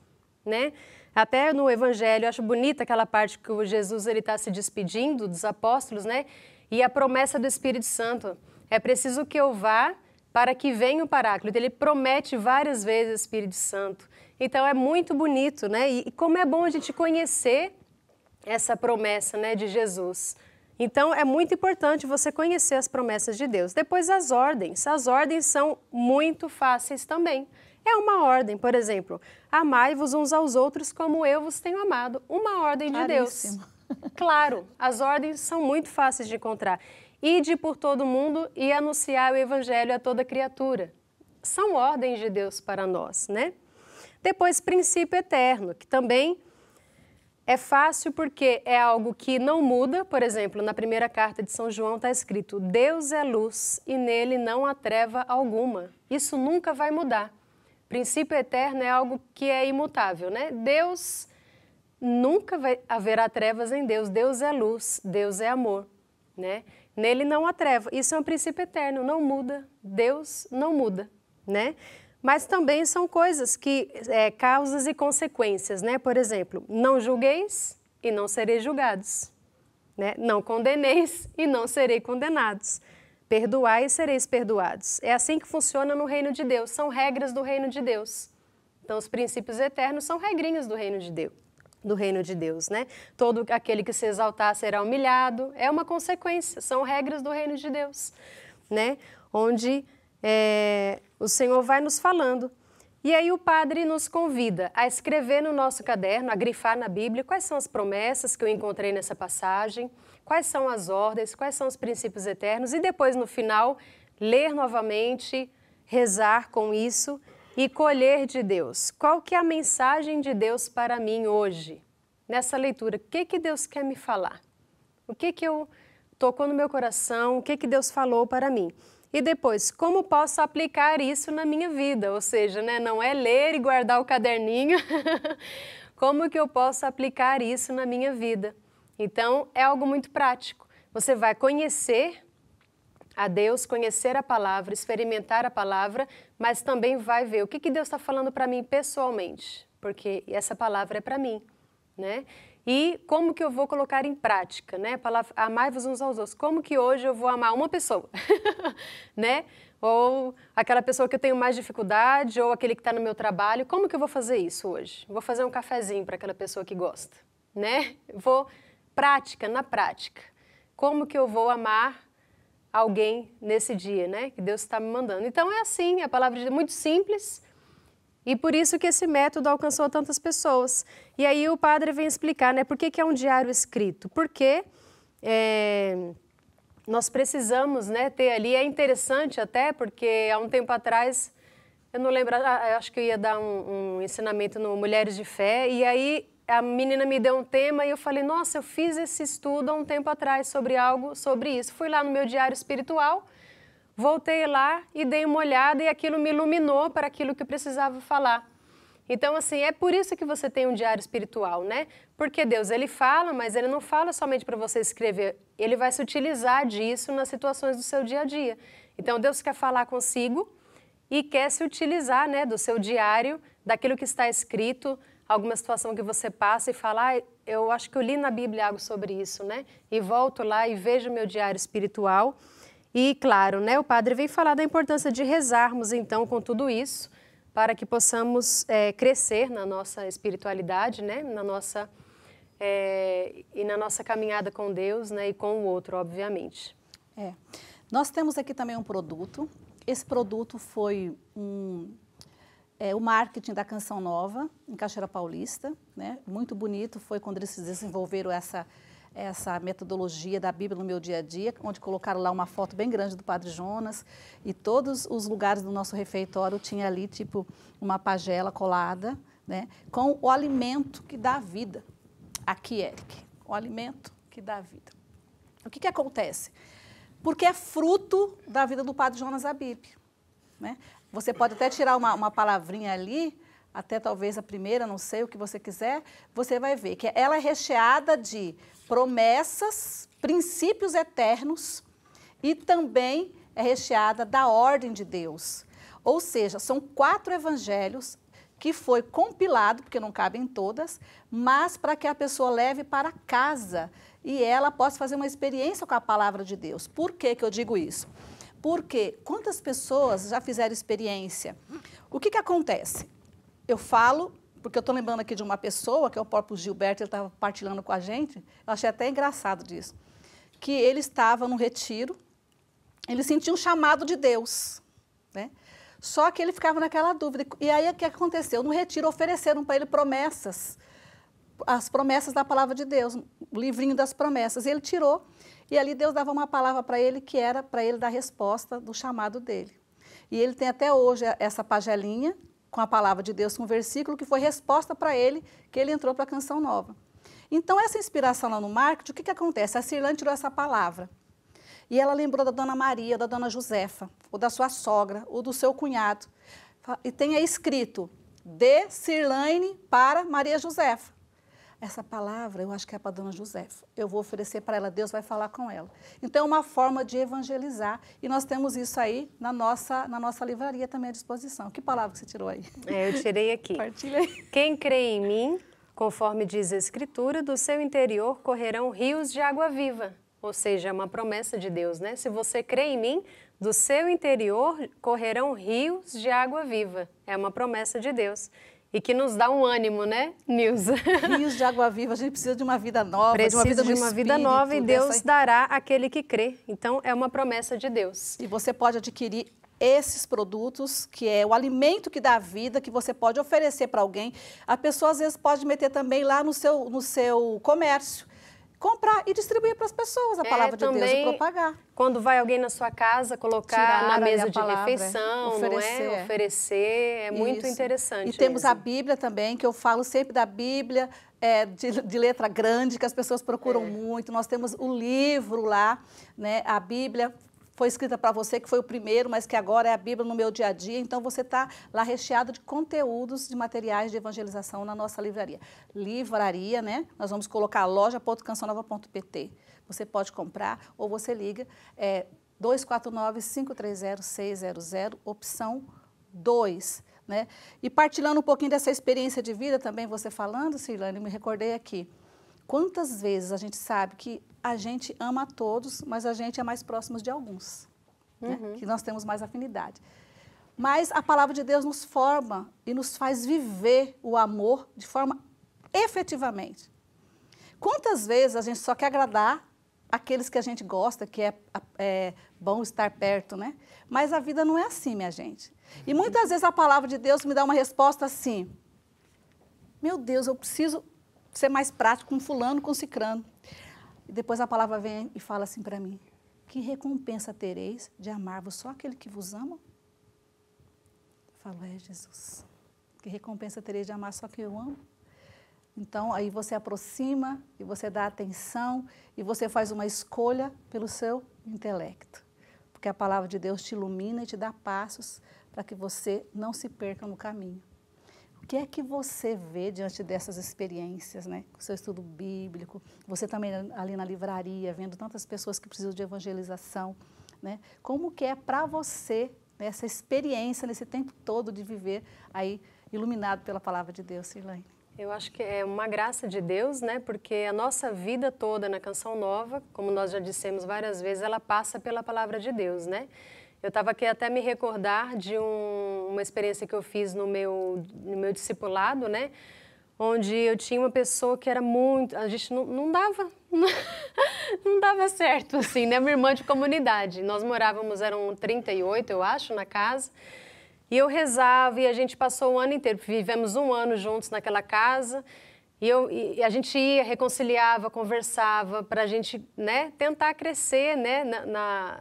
Speaker 2: né? Até no Evangelho, eu acho bonita aquela parte que o Jesus está se despedindo dos apóstolos, né? E a promessa do Espírito Santo. É preciso que eu vá para que venha o Paráclito. Ele promete várias vezes o Espírito Santo. Então, é muito bonito, né? E como é bom a gente conhecer essa promessa, né, de Jesus. Então, é muito importante você conhecer as promessas de Deus. Depois, as ordens são muito fáceis também. É uma ordem, por exemplo, amai-vos uns aos outros como eu vos tenho amado. Uma ordem de Deus. Claro, as ordens são muito fáceis de encontrar. Ide por todo mundo e anunciar o Evangelho a toda criatura. São ordens de Deus para nós, né? Depois, princípio eterno, que também é fácil porque é algo que não muda. Por exemplo, na primeira carta de São João está escrito: Deus é luz e nele não há treva alguma. Isso nunca vai mudar. Princípio eterno é algo que é imutável, né? Deus, nunca haverá trevas em Deus. Deus é luz, Deus é amor, né? Nele não há treva. Isso é um princípio eterno, não muda. Deus não muda, né? Mas também são coisas que, causas e consequências, né? Por exemplo, não julgueis e não sereis julgados, né? Não condeneis e não serei condenados. Perdoai e sereis perdoados. É assim que funciona no reino de Deus, são regras do reino de Deus. Então, os princípios eternos são regrinhas do reino de Deus, né? Todo aquele que se exaltar será humilhado, é uma consequência, são regras do reino de Deus, né? Onde o Senhor vai nos falando. E aí o padre nos convida a escrever no nosso caderno, a grifar na Bíblia, quais são as promessas que eu encontrei nessa passagem, quais são as ordens, quais são os princípios eternos, e depois, no final, ler novamente, rezar com isso e colher de Deus. Qual que é a mensagem de Deus para mim hoje? Nessa leitura, o que Deus quer me falar? O que tocou no meu coração? O que Deus falou para mim? E depois, como posso aplicar isso na minha vida? Ou seja, né, não é ler e guardar o caderninho. Como que eu posso aplicar isso na minha vida? Então, é algo muito prático. Você vai conhecer a Deus, conhecer a palavra, experimentar a palavra, mas também vai ver o que Deus está falando para mim pessoalmente, porque essa palavra é para mim, né? E como que eu vou colocar em prática, né? A palavra, amai-vos uns aos outros. Como que hoje eu vou amar uma pessoa, né? Ou aquela pessoa que eu tenho mais dificuldade, ou aquele que está no meu trabalho. Como que eu vou fazer isso hoje? Vou fazer um cafezinho para aquela pessoa que gosta, né? Vou prática, na prática. Como que eu vou amar alguém nesse dia, né? Que Deus está me mandando. Então é assim, a palavra de Deus é muito simples. E por isso que esse método alcançou tantas pessoas. E aí o padre vem explicar, né, por que é um diário escrito. Porque nós precisamos, né, ter ali, é interessante até, porque há um tempo atrás, eu não lembro, eu acho que eu ia dar um ensinamento no Mulheres de Fé, e aí a menina me deu um tema e eu falei, nossa, eu fiz esse estudo há um tempo atrás sobre algo, sobre isso. Fui lá no meu diário espiritual, voltei lá e dei uma olhada e aquilo me iluminou para aquilo que eu precisava falar. Então, assim, é por isso que você tem um diário espiritual, né? Porque Deus, Ele fala, mas Ele não fala somente para você escrever. Ele vai se utilizar disso nas situações do seu dia a dia. Então, Deus quer falar consigo e quer se utilizar, né, do seu diário, daquilo que está escrito, alguma situação que você passa e fala, eu acho que eu li na Bíblia algo sobre isso, né? E volto lá e vejo o meu diário espiritual. E, claro, né, o padre vem falar da importância de rezarmos, então, com tudo isso, para que possamos crescer na nossa espiritualidade, né, na nossa e na nossa caminhada com Deus, né, e com o outro, obviamente.
Speaker 1: Nós temos aqui também um produto. Esse produto foi o marketing da Canção Nova, em Cachoeira Paulista, né? Muito bonito foi quando eles desenvolveram essa metodologia da Bíblia no meu dia a dia, onde colocaram lá uma foto bem grande do Padre Jonas, e todos os lugares do nosso refeitório tinha ali, tipo, uma pagela colada, né? Com o alimento que dá vida. Aqui, Eric, o alimento que dá vida. O que acontece? Porque é fruto da vida do Padre Jonas Abib, né? Você pode até tirar uma palavrinha ali, até talvez a primeira, não sei, o que você quiser, você vai ver que ela é recheada de promessas, princípios eternos e também é recheada da ordem de Deus. Ou seja, são 4 evangelhos que foi compilado, porque não cabem todas, mas para que a pessoa leve para casa e ela possa fazer uma experiência com a palavra de Deus. Por que eu digo isso? Porque quantas pessoas já fizeram experiência? O que acontece? Eu falo, porque eu estou lembrando aqui de uma pessoa, que é o próprio Gilberto, ele estava partilhando com a gente, eu achei até engraçado disso, que ele estava num retiro, ele sentia um chamado de Deus, né? Só que ele ficava naquela dúvida. E aí, o que aconteceu? No retiro, ofereceram para ele promessas, as promessas da palavra de Deus, o livrinho das promessas. E ele tirou, e ali Deus dava uma palavra para ele, que era para ele dar resposta do chamado dele. E ele tem até hoje essa pagelinha, com a palavra de Deus, com um versículo que foi resposta para ele, que ele entrou para a Canção Nova. Então, essa inspiração lá no marketing, o que acontece? A Cirlane tirou essa palavra. E ela lembrou da Dona Maria, da Dona Josefa, ou da sua sogra, ou do seu cunhado. E tem aí escrito, de Cirlane para Maria Josefa. Essa palavra, eu acho que é para a Dona Josefa. Eu vou oferecer para ela, Deus vai falar com ela. Então, é uma forma de evangelizar. E nós temos isso aí na nossa livraria também à disposição. Que palavra que você tirou aí?
Speaker 2: Eu tirei aqui.
Speaker 1: Partilha aí.
Speaker 2: Quem crê em mim, conforme diz a Escritura, do seu interior correrão rios de água viva. Ou seja, é uma promessa de Deus, né? Se você crê em mim, do seu interior correrão rios de água viva. É uma promessa de Deus. E que nos dá um ânimo, né, Nilza?
Speaker 1: Rios de água viva, a gente precisa de uma vida nova,
Speaker 2: de uma vida nova e Deus dará àquele que crê. Então, é uma promessa de Deus.
Speaker 1: E você pode adquirir esses produtos, que é o alimento que dá vida, que você pode oferecer para alguém. A pessoa, às vezes, pode meter também lá no seu comércio. Comprar e distribuir para as pessoas a palavra de Deus e propagar.
Speaker 2: Quando vai alguém na sua casa, colocar na mesa de refeição,
Speaker 1: oferecer,
Speaker 2: não é? Oferecer, é muito interessante.
Speaker 1: E temos a Bíblia também, que eu falo sempre da Bíblia, de letra grande, que as pessoas procuram muito. Nós temos o livro lá, né? A Bíblia foi escrita para você, que foi o primeiro, mas que agora é a Bíblia no meu dia a dia. Então, você está lá recheado de conteúdos, de materiais de evangelização na nossa livraria. Livraria, né? Nós vamos colocar loja.cançãonova.pt. Você pode comprar ou você liga 249-530-600, opção 2. Né? E partilhando um pouquinho dessa experiência de vida também, você falando, Cirlane, me recordei aqui. Quantas vezes a gente sabe que a gente ama a todos, mas a gente é mais próximo de alguns, né? Que nós temos mais afinidade. Mas a palavra de Deus nos forma e nos faz viver o amor de forma efetivamente. Quantas vezes a gente só quer agradar aqueles que a gente gosta, que é bom estar perto, né? Mas a vida não é assim, minha gente. E muitas vezes a palavra de Deus me dá uma resposta assim, meu Deus, eu preciso ser mais prático com fulano, com cicrano. E depois a palavra vem e fala assim para mim, que recompensa tereis de amar-vos só aquele que vos ama? Eu falo, Jesus, que recompensa tereis de amar só quem eu amo? Então, aí você aproxima e você dá atenção e você faz uma escolha pelo seu intelecto. Porque a palavra de Deus te ilumina e te dá passos para que você não se perca no caminho. O que é que você vê diante dessas experiências, né? Com o seu estudo bíblico, você também ali na livraria, vendo tantas pessoas que precisam de evangelização, né? Como que é para você, né, essa experiência nesse tempo todo de viver aí iluminado pela palavra de Deus, Cirlane?
Speaker 2: Eu acho que é uma graça de Deus, né? Porque a nossa vida toda na Canção Nova, como nós já dissemos várias vezes, ela passa pela palavra de Deus, né? Eu estava aqui até me recordar de uma experiência que eu fiz no meu discipulado, né? onde eu tinha uma pessoa que era muito... A gente não dava... Não dava certo, assim, né? Minha irmã de comunidade. Nós morávamos, eram 38, eu acho, na casa. E eu rezava e a gente passou o ano inteiro. Vivemos um ano juntos naquela casa. E a gente ia, reconciliava, conversava para a gente, né, tentar crescer, né?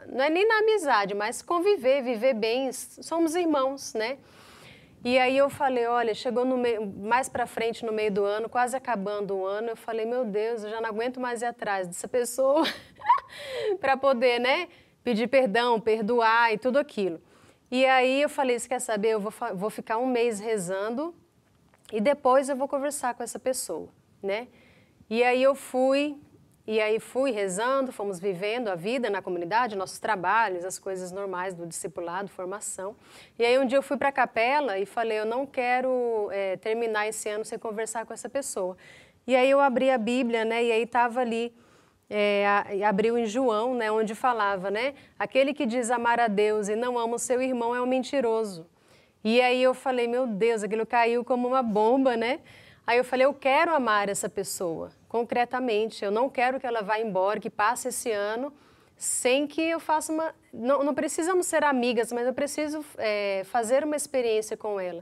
Speaker 2: Não é nem na amizade, mas conviver, viver bem. Somos irmãos, né? E aí eu falei, olha, chegou mais para frente no meio do ano, quase acabando o ano, eu falei, meu Deus, eu já não aguento mais ir atrás dessa pessoa para poder, né, pedir perdão, perdoar e tudo aquilo. E aí eu falei, você quer saber, eu vou ficar um mês rezando e depois eu vou conversar com essa pessoa, né? E aí eu fui rezando, fomos vivendo a vida na comunidade, nossos trabalhos, as coisas normais do discipulado, formação. E aí um dia eu fui para a capela e falei, eu não quero terminar esse ano sem conversar com essa pessoa. E aí eu abri a Bíblia, né, e aí estava ali, abriu em João, né, onde falava, né, aquele que diz amar a Deus e não ama o seu irmão é um mentiroso. E aí eu falei, meu Deus, aquilo caiu como uma bomba, né? Aí eu falei, eu quero amar essa pessoa, concretamente. Eu não quero que ela vá embora, que passe esse ano sem que eu faça uma... Não precisamos ser amigas, mas eu preciso fazer uma experiência com ela.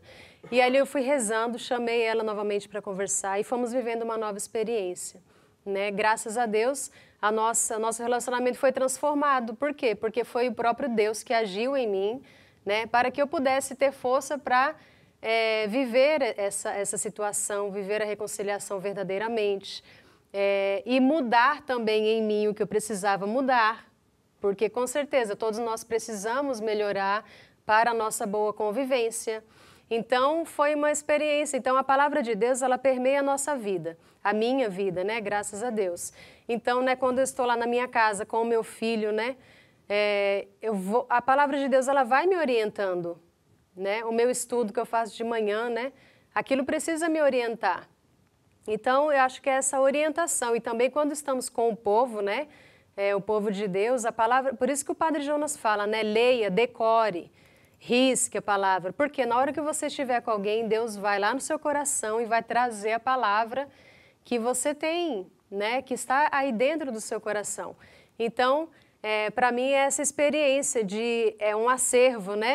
Speaker 2: E ali eu fui rezando, chamei ela novamente para conversar e fomos vivendo uma nova experiência, né? Graças a Deus, nosso relacionamento foi transformado. Por quê? Porque foi o próprio Deus que agiu em mim, né? Para que eu pudesse ter força para... viver essa situação, viver a reconciliação verdadeiramente e mudar também em mim o que eu precisava mudar, porque com certeza todos nós precisamos melhorar para a nossa boa convivência. Então foi uma experiência, então a palavra de Deus ela permeia a nossa vida, a minha vida, né? Graças a Deus. Então, né, quando eu estou lá na minha casa com o meu filho, né, a palavra de Deus ela vai me orientando. Né? O meu estudo que eu faço de manhã, né? Aquilo precisa me orientar. Então, eu acho que é essa orientação. E também quando estamos com o povo, né? O povo de Deus, a palavra... Por isso que o Padre Jonas fala, né? Leia, decore, risque a palavra. Porque na hora que você estiver com alguém, Deus vai lá no seu coração e vai trazer a palavra que você tem, né? Que está aí dentro do seu coração. Então... para mim, essa experiência é um acervo, né?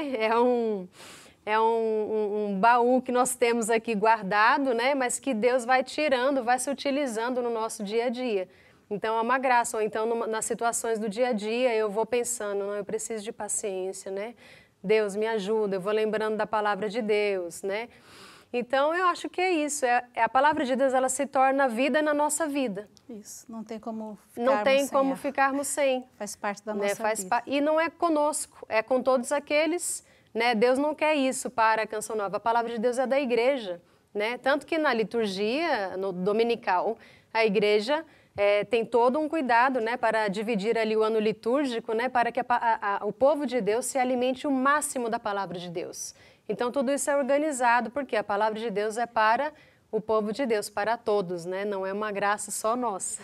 Speaker 2: É um baú que nós temos aqui guardado, né? Mas que Deus vai tirando, vai se utilizando no nosso dia a dia. Então, é uma graça. Ou então, nas situações do dia a dia, eu vou pensando, não, eu preciso de paciência, né? Deus me ajuda, eu vou lembrando da palavra de Deus, né? Então, eu acho que é isso. A palavra de Deus, ela se torna vida na nossa vida.
Speaker 1: Isso, não tem como
Speaker 2: ficarmos sem.
Speaker 1: Faz parte da nossa vida.
Speaker 2: E não é conosco, é com todos aqueles, né? Deus não quer isso para a Canção Nova. A palavra de Deus é da igreja, né? Tanto que na liturgia, no dominical, a igreja tem todo um cuidado, né? Para dividir ali o ano litúrgico, né? Para que o povo de Deus se alimente o máximo da palavra de Deus. Então, tudo isso é organizado, porque a palavra de Deus é para o povo de Deus, para todos, né? Não é uma graça só nossa.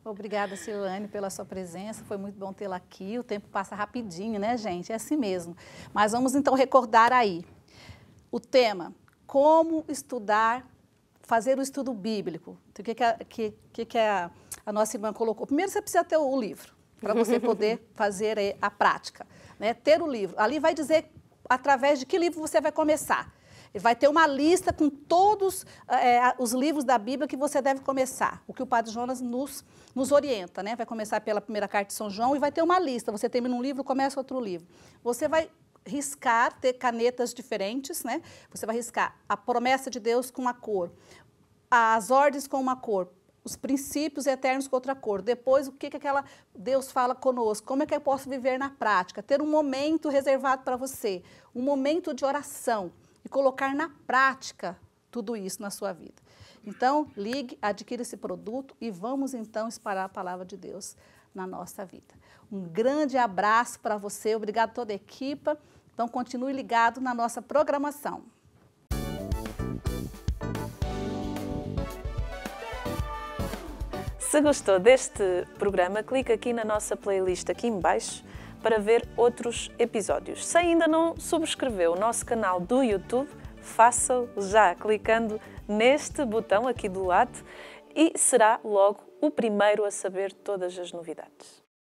Speaker 1: Obrigada, Silane, pela sua presença. Foi muito bom tê-la aqui. O tempo passa rapidinho, né, gente? É assim mesmo. Mas vamos, então, recordar aí o tema, como estudar, fazer o estudo bíblico. O que a nossa irmã colocou? Primeiro, você precisa ter o livro, para você poder fazer a prática, né? Ter o livro. Ali vai dizer... através de que livro você vai começar. Ele vai ter uma lista com todos os livros da Bíblia que você deve começar. O que o Padre Jonas nos orienta, né? Vai começar pela primeira carta de São João e vai ter uma lista. Você termina um livro, começa outro livro. Você vai riscar, ter canetas diferentes, né? Você vai riscar a promessa de Deus com uma cor, as ordens com uma cor, os princípios eternos com outra cor. Depois, o que Deus fala conosco, como é que eu posso viver na prática, ter um momento reservado para você, um momento de oração e colocar na prática tudo isso na sua vida. Então, ligue, adquira esse produto e vamos então espalhar a palavra de Deus na nossa vida. Um grande abraço para você, obrigado a toda a equipe. Então, continue ligado na nossa programação.
Speaker 4: Se gostou deste programa, clique aqui na nossa playlist aqui em baixo para ver outros episódios. Se ainda não subscreveu o nosso canal do YouTube, faça-o já clicando neste botão aqui do lado e será logo o primeiro a saber todas as novidades.